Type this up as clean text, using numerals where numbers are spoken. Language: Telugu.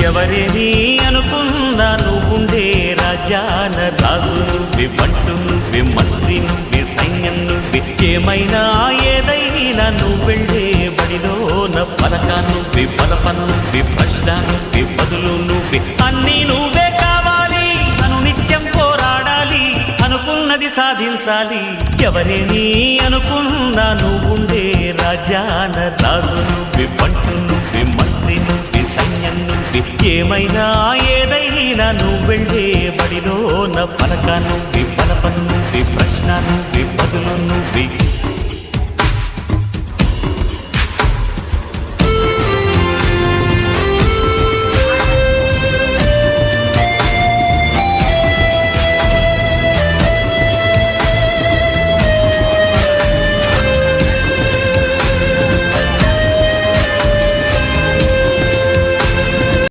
ఎవరేని అనుకున్నా నువ్వుండే రాజాన రాజు నువ్వే, బంటు నువ్వే, మంత్రి నువ్వే, సైన్యం నువ్వే, ఏమైనా ఏదైనా నువ్వెళ్ళే బడిలోన పలక నువ్వే, పలప నువ్వే, ప్రశ్న నువ్వే, బదులు నువ్వే, అన్నీ నువ్వే కావాలి. అను నిత్యం పోరాడాలి, అనుకున్నది సాధించాలి. ఎవరేని అనుకున్నా నువ్వుండే రాజాన రాజు నువ్వే, బంటు నువ్వే, మంత్రి నువ్వే, సైన్యం నువ్వే, ఏమైనా ఏదైనా నువ్వెళ్ళే బడిలోన పలక నువ్వే, పలప నువ్వే, ప్రశ్న నువ్వే, బదులు నువ్వే.